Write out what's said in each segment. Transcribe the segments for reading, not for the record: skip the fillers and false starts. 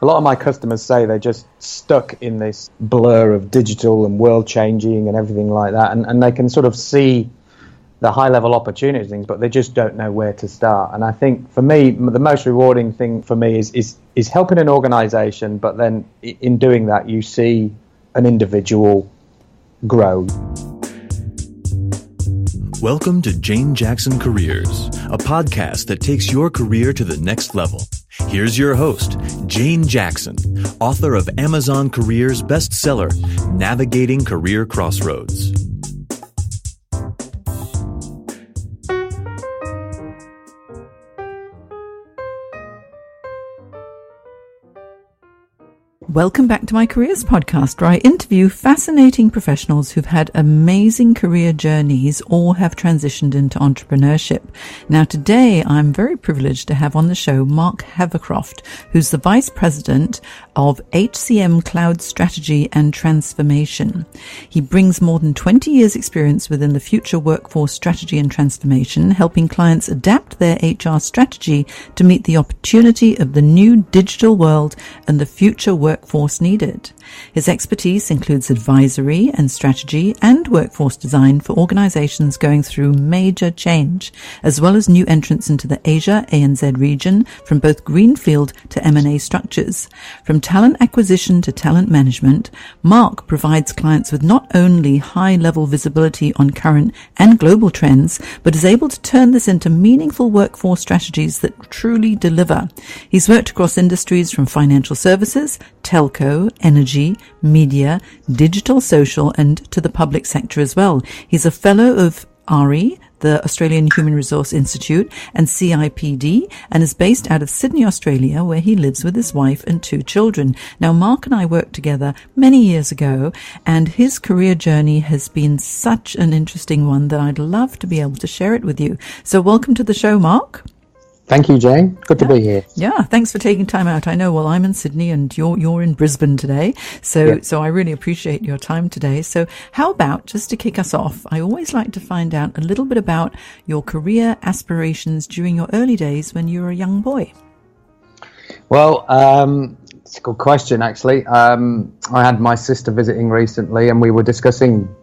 a lot of my customers say they're just stuck in this blur of digital and world changing and everything like that, and they can sort of see the high level opportunities, but they just don't know where to start. And I think for me, the most rewarding thing for me is helping an organization, but then in doing that, you see an individual grow. Welcome to Jane Jackson Careers, a podcast that takes your career to the next level. Here's your host, Jane Jackson, author of Amazon Careers bestseller, Navigating Career Crossroads. Welcome back to my Careers podcast, where I interview fascinating professionals who've had amazing career journeys or have transitioned into entrepreneurship. Now today, I'm very privileged to have on the show Marc Havercroft, who's the Vice President of HCM Cloud Strategy and Transformation. He brings more than 20 years experience within the future workforce strategy and transformation, helping clients adapt their HR strategy to meet the opportunity of the new digital world and the future workforce needed. His expertise includes advisory and strategy and workforce design for organizations going through major change, as well as new entrants into the Asia ANZ region from both greenfield to M&A structures. From talent acquisition to talent management, Marc provides clients with not only high-level visibility on current and global trends, but is able to turn this into meaningful workforce strategies that truly deliver. He's worked across industries from financial services, telco, energy, media, digital, social, and to the public sector as well. He's a fellow of RE, the Australian Human Resource Institute, and CIPD, and is based out of Sydney, Australia, where he lives with his wife and 2 children. Now, Marc and I worked together many years ago, and his career journey has been such an interesting one that I'd love to be able to share it with you. So welcome to the show, Marc. Thank you, Jane. Good to be here. Yeah, thanks for taking time out. I know, well, I'm in Sydney and you're in Brisbane today. So I really appreciate your time today. So how about, just to kick us off, I always like to find out a little bit about your career aspirations during your early days when you were a young boy. Well, it's a good question, actually. I had my sister visiting recently, and we were discussing,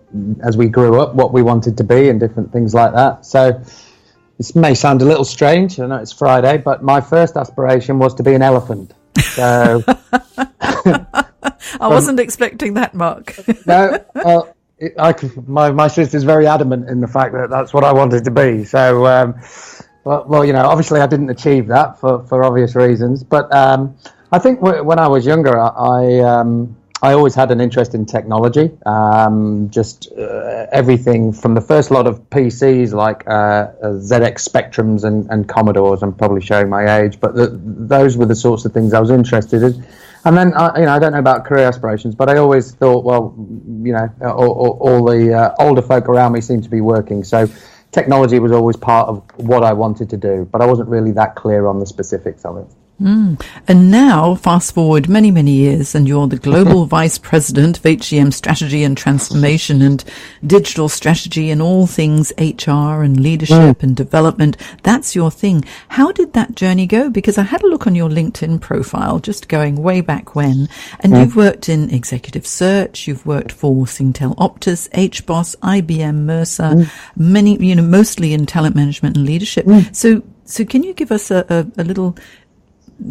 as we grew up, what we wanted to be and different things like that. So this may sound a little strange. I know it's Friday, but my first aspiration was to be an elephant. So I wasn't expecting that, Marc. No, my sister's very adamant in the fact that that's what I wanted to be. So, well, you know, obviously I didn't achieve that for obvious reasons. But I think when I was younger, I always had an interest in technology, everything from the first lot of PCs like ZX Spectrums and Commodores. I'm probably showing my age, but those were the sorts of things I was interested in. And then, I don't know about career aspirations, but I always thought, well, you know, all the older folk around me seem to be working. So technology was always part of what I wanted to do, but I wasn't really that clear on the specifics of it. And now, fast forward many, many years, and you're the Global Vice President of HCM Strategy and Transformation and Digital Strategy and all things HR and leadership and development. That's your thing. How did that journey go? Because I had a look on your LinkedIn profile, just going way back when, and you've worked in executive search, you've worked for Singtel Optus, HBOS, IBM, Mercer, many, you know, mostly in talent management and leadership. So can you give us a little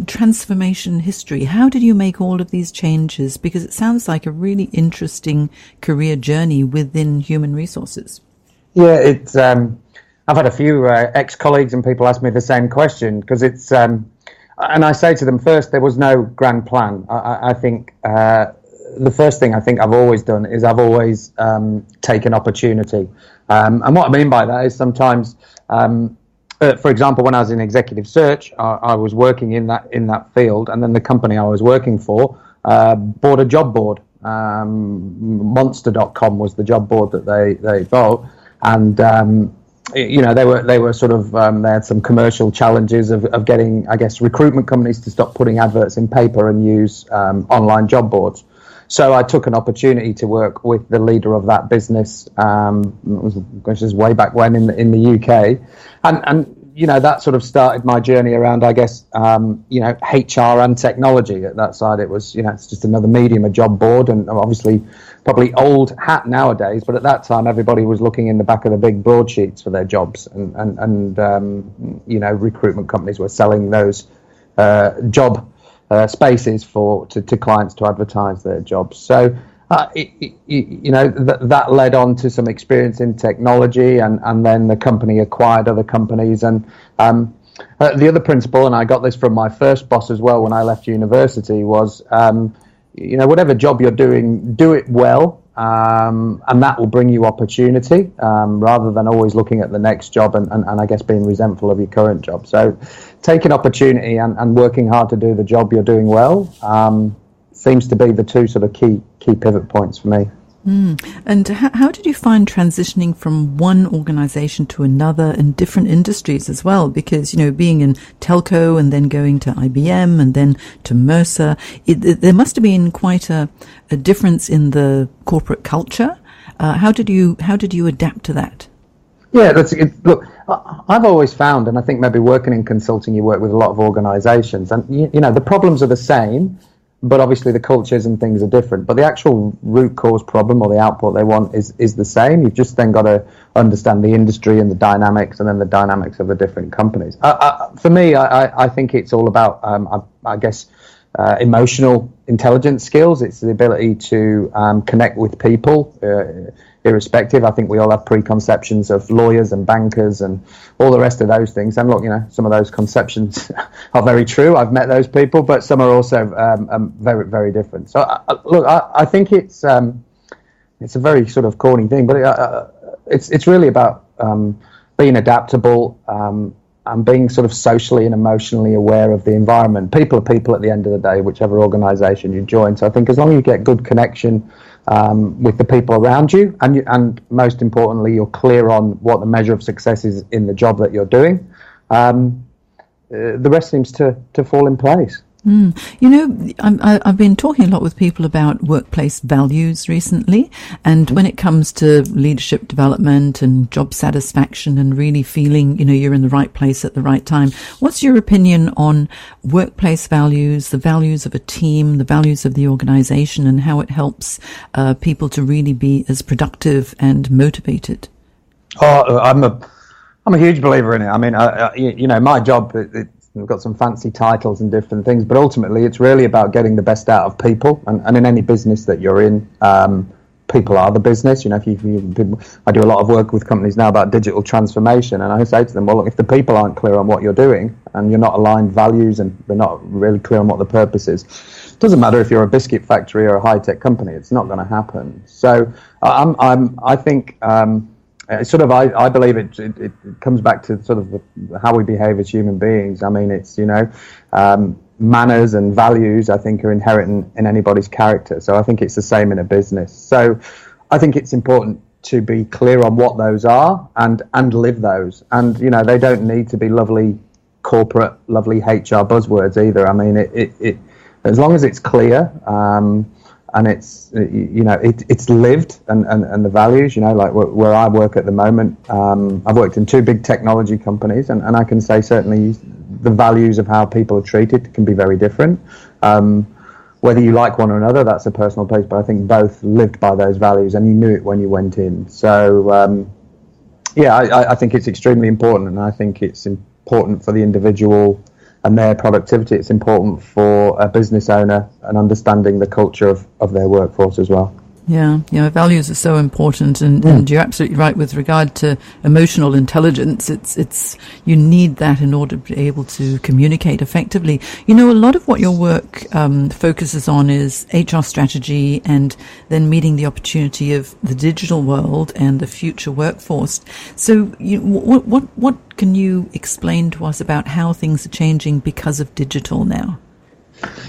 transformation history? How did you make all of these changes? Because it sounds like a really interesting career journey within human resources. Yeah, it's I've had a few ex-colleagues and people ask me the same question, because it's and I say to them, first, there was no grand plan. I think the first thing I think I've always done is I've always taken opportunity, and what I mean by that is sometimes for example, when I was in executive search, I was working in that field, and then the company I was working for bought a job board. Monster.com was the job board that they bought, and you know, they were sort of they had some commercial challenges of getting, I guess, recruitment companies to stop putting adverts in paper and use online job boards. So I took an opportunity to work with the leader of that business, which is way back when in the UK, and that sort of started my journey around, I guess, HR and technology. At that side, it was, it's just another medium, a job board, and obviously probably old hat nowadays. But at that time, everybody was looking in the back of the big broadsheets for their jobs, and recruitment companies were selling those job spaces to clients to advertise their jobs. So. That led on to some experience in technology, and then the company acquired other companies. And the other principle, and I got this from my first boss as well when I left university, was, whatever job you're doing, do it well, and that will bring you opportunity, rather than always looking at the next job and I guess being resentful of your current job. So taking opportunity and working hard to do the job you're doing well seems to be the two sort of key pivot points for me. And how did you find transitioning from one organization to another in different industries as well? Because, being in telco and then going to IBM and then to Mercer, there must have been quite a difference in the corporate culture. How did you adapt to that? Yeah, look, I've always found, and I think maybe working in consulting, you work with a lot of organizations, and the problems are the same, but obviously the cultures and things are different. But the actual root cause problem or the output they want is the same. You've just then got to understand the industry and the dynamics, and then the dynamics of the different companies. For me, I think it's all about, emotional intelligence skills. It's the ability to connect with people, irrespective. I think we all have preconceptions of lawyers and bankers and all the rest of those things. And look, some of those conceptions are very true. I've met those people, but some are also very, very different. So, I think it's a very sort of corny thing, but it's really about being adaptable and being sort of socially and emotionally aware of the environment. People are people at the end of the day, whichever organisation you join. So I think as long as you get good connection with the people around you, and most importantly, you're clear on what the measure of success is in the job that you're doing, the rest seems to fall in place. I've been talking a lot with people about workplace values recently, and when it comes to leadership development and job satisfaction and really feeling, you're in the right place at the right time, what's your opinion on workplace values, the values of a team, the values of the organization, and how it helps people to really be as productive and motivated? I'm a huge believer in it. I mean, my job, we've got some fancy titles and different things, but ultimately it's really about getting the best out of people. And in any business that you're in, people are the business. I do a lot of work with companies now about digital transformation, and I say to them, well, look, if the people aren't clear on what you're doing and you're not aligned values and they're not really clear on what the purpose is, it doesn't matter if you're a biscuit factory or a high-tech company, it's not going to happen. So I think I believe it comes back to sort of how we behave as human beings. I mean, it's, manners and values, I think, are inherent in anybody's character. So I think it's the same in a business. So I think it's important to be clear on what those are and live those. And, they don't need to be lovely corporate, lovely HR buzzwords either. I mean, it as long as it's clear, and it's it's lived and the values, like where I work at the moment, I've worked in two big technology companies, and I can say certainly the values of how people are treated can be very different. Whether you like one or another, that's a personal place, but I think both lived by those values, and you knew it when you went in. So I think it's extremely important, and I think it's important for the individual and their productivity. It's important for a business owner and understanding the culture of their workforce as well. Yeah, values are so important, and you're absolutely right with regard to emotional intelligence. It's you need that in order to be able to communicate effectively. A lot of what your work focuses on is HR strategy, and then meeting the opportunity of the digital world and the future workforce. So, what can you explain to us about how things are changing because of digital now?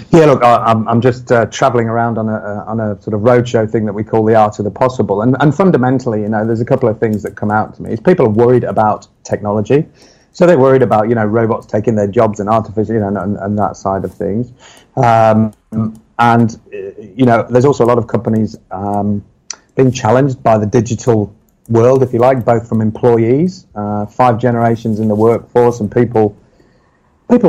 Yeah, look, I'm just travelling around on a sort of roadshow thing that we call the art of the possible, and fundamentally, there's a couple of things that come out to me. Is people are worried about technology, so they're worried about robots taking their jobs and artificial, and that side of things, and there's also a lot of companies being challenged by the digital world, if you like, both from employees, 5 generations in the workforce, and people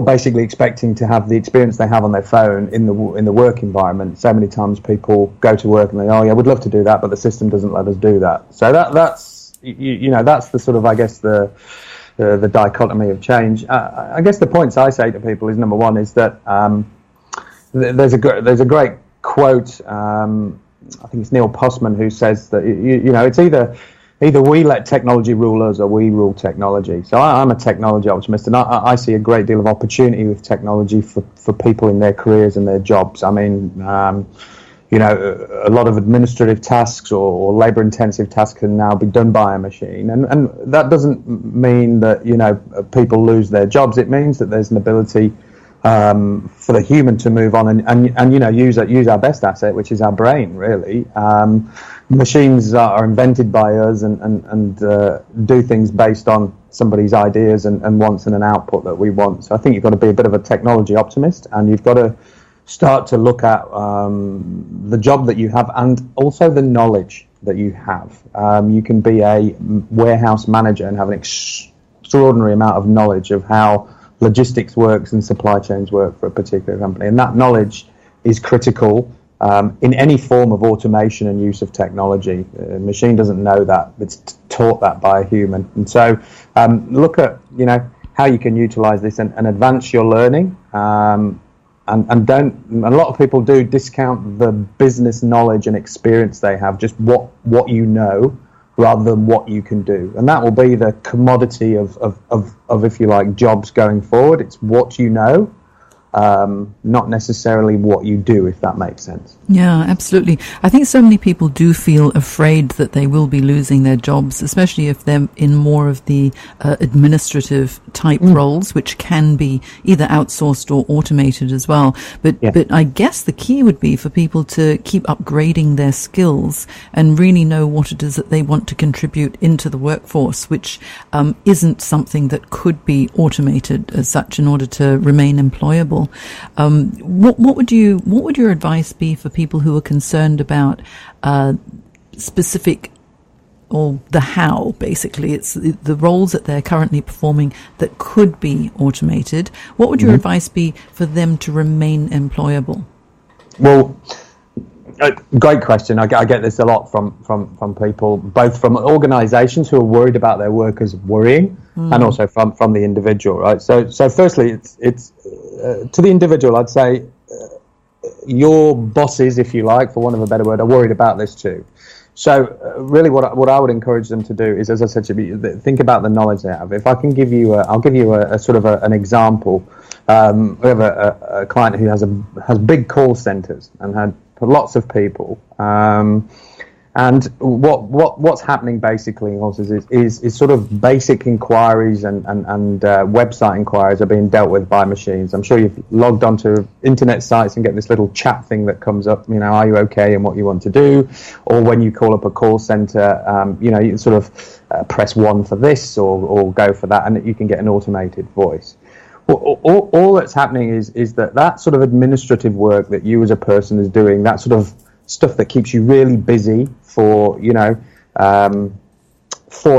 basically expecting to have the experience they have on their phone in the work environment. So many times people go to work and they, oh yeah, we'd love to do that, but the system doesn't let us do that. So that's that's the sort of, I guess, the dichotomy of change. I guess the points I say to people is, number one is that there's a great quote. I think it's Neil Postman who says that it's either we let technology rule us or we rule technology. So I'm a technology optimist, and I see a great deal of opportunity with technology for people in their careers and their jobs. I mean, a lot of administrative tasks or labor-intensive tasks can now be done by a machine, and that doesn't mean that people lose their jobs. It means that there's an ability for the human to move on and use our best asset, which is our brain, really. Machines are invented by us and do things based on somebody's ideas and wants and an output that we want. So I think you've got to be a bit of a technology optimist, and you've got to start to look at the job that you have and also the knowledge that you have. You can be a warehouse manager and have an extraordinary amount of knowledge of how logistics works and supply chains work for a particular company, and that knowledge is critical in any form of automation and use of technology. A machine doesn't know that; it's taught that by a human. And so, look at how you can utilize this and advance your learning. And don't. And a lot of people do discount the business knowledge and experience they have, just what you know, rather than what you can do. And that will be the commodity of if you like, jobs going forward. It's what you know, not necessarily what you do, if that makes sense. Yeah, absolutely. I think so many people do feel afraid that they will be losing their jobs, especially if they're in more of the administrative type roles, which can be either outsourced or automated as well. But I guess the key would be for people to keep upgrading their skills and really know what it is that they want to contribute into the workforce, which isn't something that could be automated as such in order to remain employable. What would your advice be for people who are concerned about specific, or the how, basically? It's the roles that they're currently performing that could be automated. What would your advice be for them to remain employable? Well, great question. I get this a lot from people, both from organizations who are worried about their workers worrying, and also from the individual, right? So firstly, it's to the individual, I'd say your bosses, if you like, for want of a better word, are worried about this too. So really what I would encourage them to do is, as I said to you, think about the knowledge they have. If I can give you I'll give you a sort of an example. We have a client who has big call centers and had lots of people. And what's happening basically is sort of basic inquiries and website inquiries are being dealt with by machines. I'm sure you've logged onto internet sites and get this little chat thing that comes up, are you okay and what you want to do? Or when you call up a call center, you sort of press 1 for this or go for that, and you can get an automated voice. All that's happening is that sort of administrative work that you as a person is doing, that sort of stuff that keeps you really busy for 4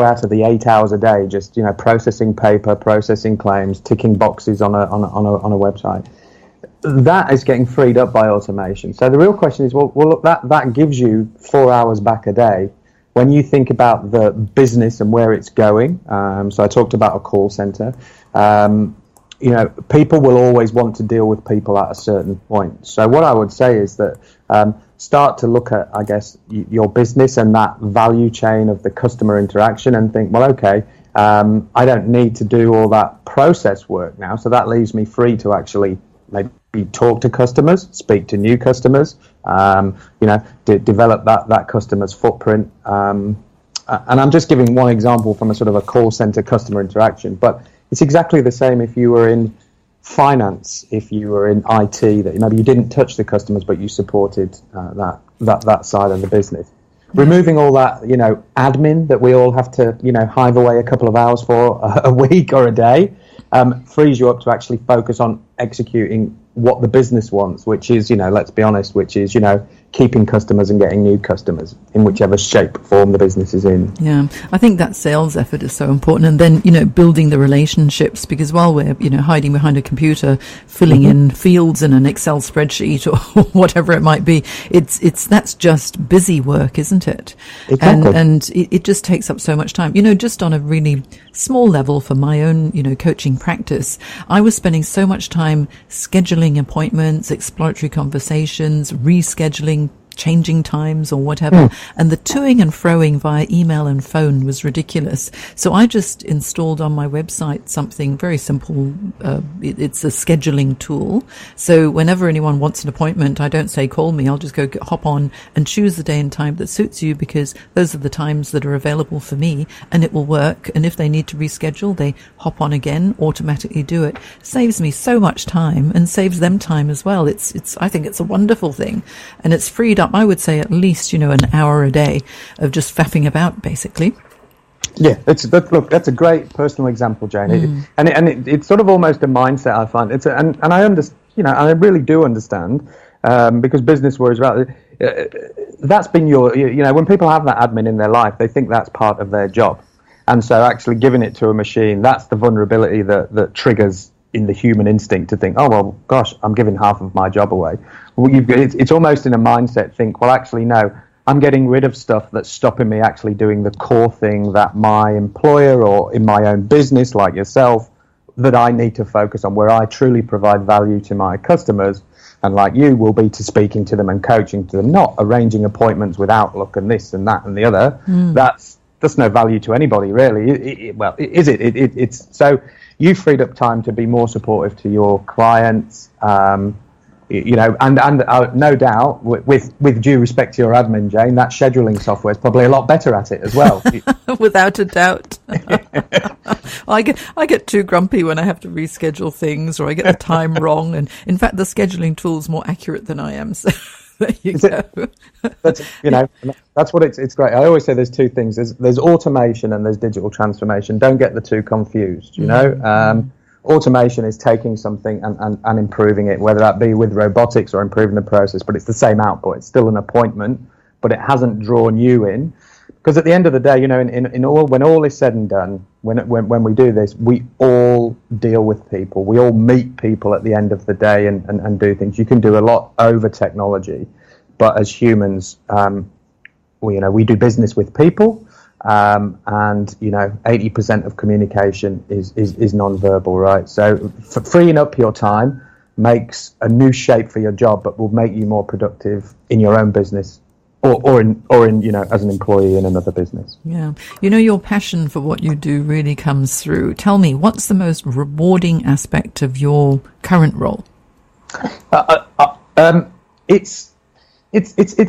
out of the 8 hours a day, just processing paper, processing claims, ticking boxes on a website, that is getting freed up by automation. So the real question is, well look, that gives you 4 hours back a day. When you think about the business and where it's going, so I talked about a call center. People will always want to deal with people at a certain point. So what I would say is that start to look at, I guess, your business and that value chain of the customer interaction and think, well, okay, I don't need to do all that process work now. So that leaves me free to actually maybe talk to customers, speak to new customers, develop that customer's footprint. And I'm just giving one example from a sort of a call center customer interaction, but it's exactly the same if you were in finance, if you were in IT, that maybe you didn't touch the customers, but you supported that side of the business. Removing all that, admin that we all have to, hive away a couple of hours for a week or a day, frees you up to actually focus on executing what the business wants, which is, let's be honest, which is, keeping customers and getting new customers in whichever shape or form the business is in. Yeah, I think that sales effort is so important. And then, building the relationships, because while we're, hiding behind a computer, filling in fields in an Excel spreadsheet or whatever it might be, that's just busy work, isn't it? Exactly. And it just takes up so much time. Just on a really small level for my own, coaching practice, I was spending so much time scheduling appointments, exploratory conversations, rescheduling, changing times or whatever, and the toing and froing via email and phone was ridiculous. So I just installed on my website something very simple. It's a scheduling tool. So whenever anyone wants an appointment, I don't say call me. I'll just go hop on and choose the day and time that suits you, because those are the times that are available for me, and it will work. And if they need to reschedule, they hop on again, automatically do it. Saves me so much time and saves them time as well. I think it's a wonderful thing, and it's freed up, I would say, at least, an hour a day of just faffing about, basically. Yeah, that's a great personal example, Jane. It's sort of almost a mindset, I find. And I understand, I really do understand, because business worries about it. That's been when people have that admin in their life, they think that's part of their job. And so actually giving it to a machine, that's the vulnerability that triggers in the human instinct to think, oh, well, gosh, I'm giving half of my job away. Well, it's almost in a mindset, think, well, actually, no, I'm getting rid of stuff that's stopping me actually doing the core thing that my employer or in my own business, like yourself, that I need to focus on, where I truly provide value to my customers, and like you will be to speaking to them and coaching to them, not arranging appointments with Outlook and this and that and the other. That's no value to anybody, really. Is it? It's so you freed up time to be more supportive to your clients, and no doubt, with due respect to your admin, Jane, that scheduling software is probably a lot better at it as well. Without a doubt. I get too grumpy when I have to reschedule things, or I get the time wrong. And in fact, the scheduling tool is more accurate than I am. So there you go. That's what it's great. I always say there's two things. There's automation and there's digital transformation. Don't get the two confused, Automation is taking something and improving it, whether that be with robotics or improving the process, but it's the same output. It's still an appointment, but it hasn't drawn you in. Because at the end of the day, when all is said and done, when we do this, we all deal with people. We all meet people at the end of the day and do things. You can do a lot over technology, but as humans, we do business with people. And 80% of communication is non-verbal, right? So freeing up your time makes a new shape for your job, but will make you more productive in your own business or in as an employee in another business. Yeah, your passion for what you do really comes through. Tell me, what's the most rewarding aspect of your current role? It's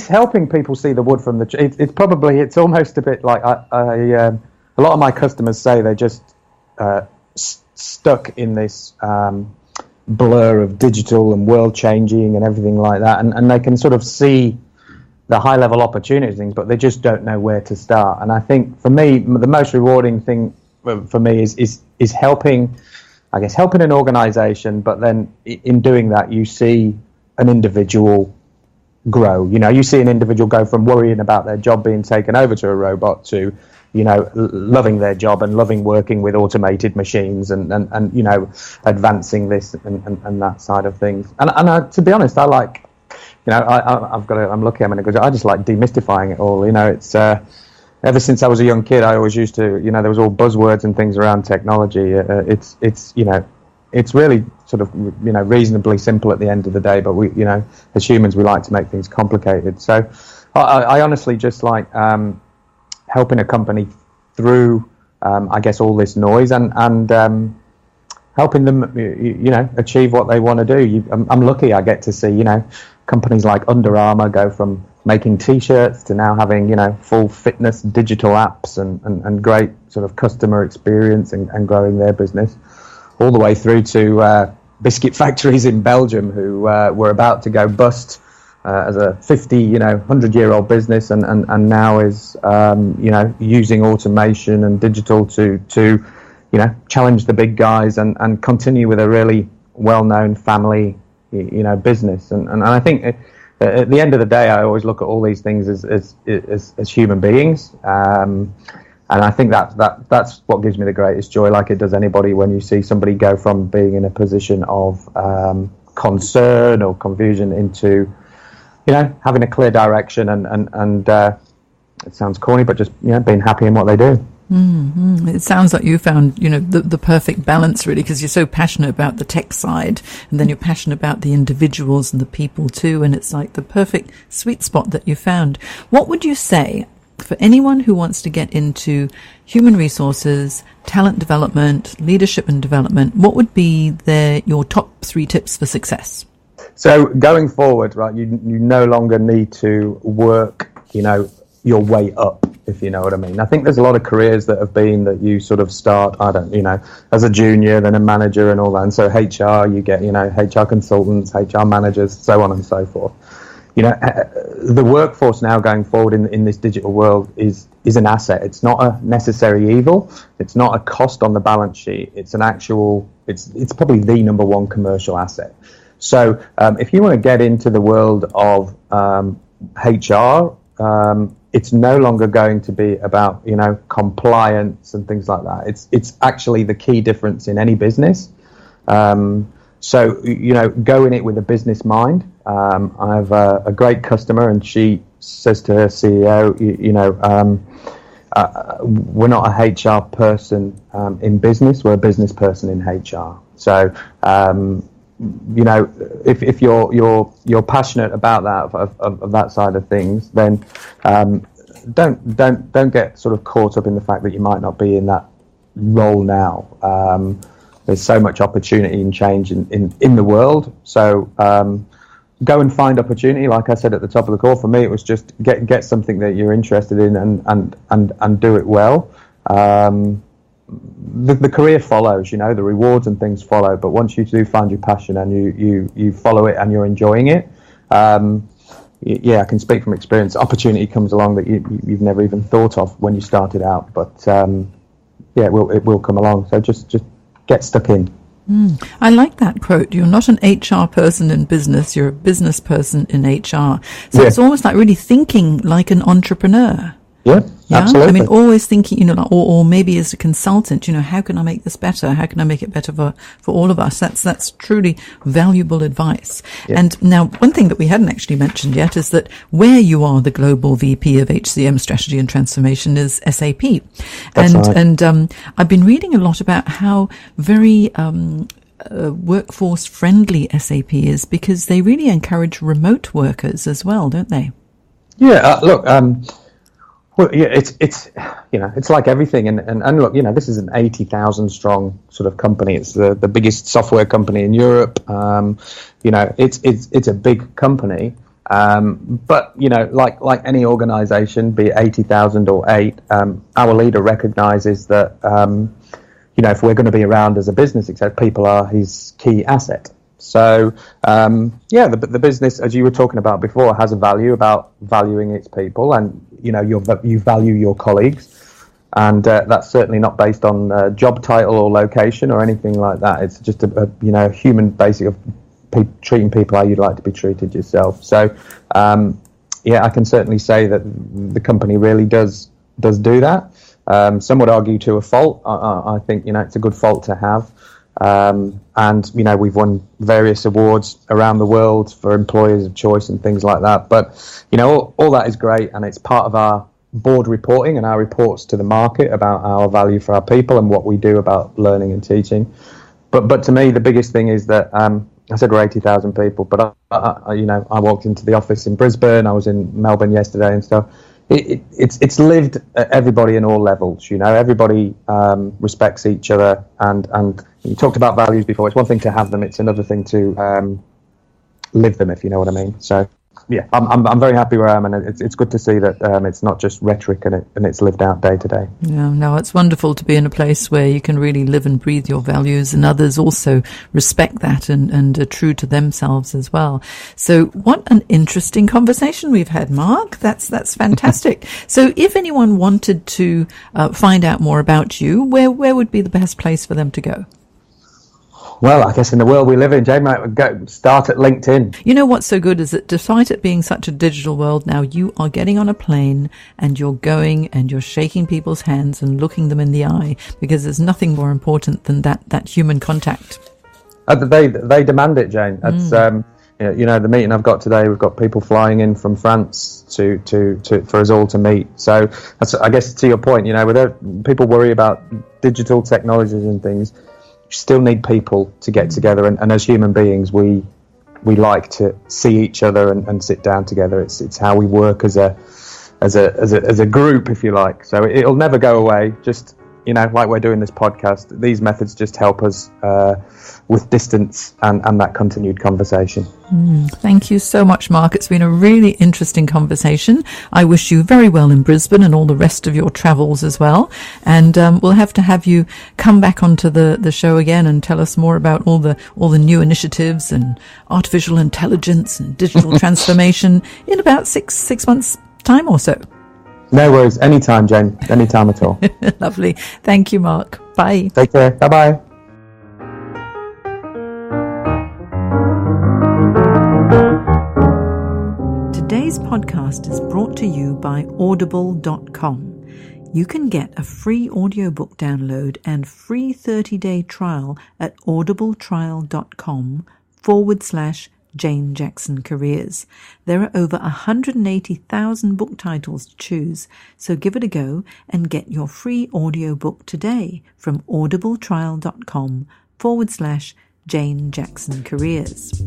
helping people see the wood from the tree. It's almost a bit like a lot of my customers say they're just stuck in this blur of digital and world changing and everything like that, and they can sort of see the high level opportunities, but they just don't know where to start. And I think for me, the most rewarding thing for me is helping an organization, but then in doing that, you see an individual grow. You see an individual go from worrying about their job being taken over to a robot to, loving their job and loving working with automated machines and advancing this and that side of things. And to be honest, I like, I'm lucky I'm in a good job. I just like demystifying it all. It's ever since I was a young kid, I always used to, there was all buzzwords and things around technology. It's really sort of, reasonably simple at the end of the day, but we, as humans, we like to make things complicated. So I honestly just like helping a company through, all this noise and helping them, achieve what they want to do. I'm lucky I get to see, companies like Under Armour go from making T-shirts to now having, full fitness digital apps and great sort of customer experience and growing their business, all the way through to biscuit factories in Belgium who were about to go bust as a 100-year-old business and now is, using automation and digital to challenge the big guys and continue with a really well-known family business. And I think at the end of the day, I always look at all these things as human beings. And I think that's what gives me the greatest joy, like it does anybody, when you see somebody go from being in a position of concern or confusion into, having a clear direction and it sounds corny, but just being happy in what they do. Mm-hmm. It sounds like you found, the perfect balance, really, because you're so passionate about the tech side, and then you're passionate about the individuals and the people too, and it's like the perfect sweet spot that you found. What would you say for anyone who wants to get into human resources, talent development, leadership and development? What would be your top 3 tips for success? So going forward, right, you no longer need to work, your way up, if you know what I mean. I think there's a lot of careers that have been that you sort of start, as a junior, then a manager and all that. And so HR, you get, HR consultants, HR managers, so on and so forth. The workforce now going forward in this digital world is an asset. It's not a necessary evil. It's not a cost on the balance sheet. It's an actual, it's probably the number one commercial asset. So if you want to get into the world of HR, it's no longer going to be about, compliance and things like that. It's actually the key difference in any business. So, go in it with a business mind. I have a great customer, and she says to her CEO, we're not a HR person in business, we're a business person in HR. So, if you're passionate about that, of that side of things, then don't get sort of caught up in the fact that you might not be in that role now. There's so much opportunity and change in the world. So go and find opportunity. Like I said at the top of the call, for me, it was just get something that you're interested in and do it well. The career follows, the rewards and things follow. But once you do find your passion and you follow it and you're enjoying it, I can speak from experience. Opportunity comes along that you've never even thought of when you started out. But it will come along. So just get stuck in. I like that quote. You're not an HR person in business, you're a business person in HR. So it's almost like really thinking like an entrepreneur. Yeah, absolutely. I mean, always thinking, or maybe as a consultant, how can I make this better? How can I make it better for all of us? That's truly valuable advice. Yeah. And now, one thing that we hadn't actually mentioned yet is that where you are the global VP of HCM strategy and transformation is SAP. That's right. And I've been reading a lot about how very workforce friendly SAP is, because they really encourage remote workers as well, don't they? Yeah, look, well, yeah, it's like everything, and look, this is an 80,000 strong sort of company. It's the biggest software company in Europe. It's a big company, but like any organisation, be it 80,000 or 8, our leader recognises that if we're going to be around as a business, except people are his key asset. So, the business, as you were talking about before, has a value about valuing its people, and you value your colleagues, and that's certainly not based on job title or location or anything like that. It's just a human basic of treating people how you'd like to be treated yourself. So, I can certainly say that the company really does do that. Some would argue to a fault. I think it's a good fault to have. And we've won various awards around the world for employers of choice and things like that. But all that is great, and it's part of our board reporting and our reports to the market about our value for our people and what we do about learning and teaching. But to me, the biggest thing is that I said we're 80,000 people, but I walked into the office in Brisbane. I was in Melbourne yesterday and stuff. It's lived at everybody in all levels. Everybody respects each other, and you talked about values before. It's one thing to have them; it's another thing to live them, if you know what I mean. So, I'm very happy where I am, and it's good to see that it's not just rhetoric and it's lived out day to day. Yeah, no, it's wonderful to be in a place where you can really live and breathe your values, and others also respect that and are true to themselves as well. So, what an interesting conversation we've had, Marc. That's fantastic. So, if anyone wanted to find out more about you, where would be the best place for them to go? Well, I guess in the world we live in, Jane, might go start at LinkedIn. You know what's so good is that despite it being such a digital world now, you are getting on a plane and you're going and you're shaking people's hands and looking them in the eye, because there's nothing more important than that human contact. They demand it, Jane. That's the meeting I've got today. We've got people flying in from France to for us all to meet. So that's, I guess, to your point. Without people worry about digital technologies and things, you still need people to get together, and as human beings we like to see each other and sit down together. It's how we work as a group, if you like. So it'll never go away. Just like we're doing this podcast, these methods just help us with distance and that continued conversation. Thank you so much, Marc. It's been a really interesting conversation. I wish you very well in Brisbane and all the rest of your travels as well. And we'll have to have you come back onto the show again and tell us more about all the new initiatives and artificial intelligence and digital transformation in about six months' time or so. No worries. Anytime, Jane. Anytime at all. Lovely. Thank you, Marc. Bye. Take care. Bye-bye. Today's podcast is brought to you by audible.com. You can get a free audiobook download and free 30-day trial at audibletrial.com/Jane Jackson Careers. There are over 180,000 book titles to choose, so give it a go and get your free audiobook today from audibletrial.com/Jane Jackson Careers.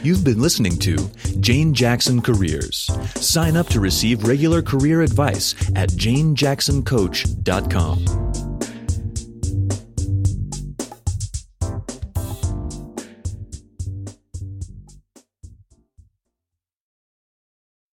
You've been listening to Jane Jackson Careers. Sign up to receive regular career advice at janejacksoncoach.com.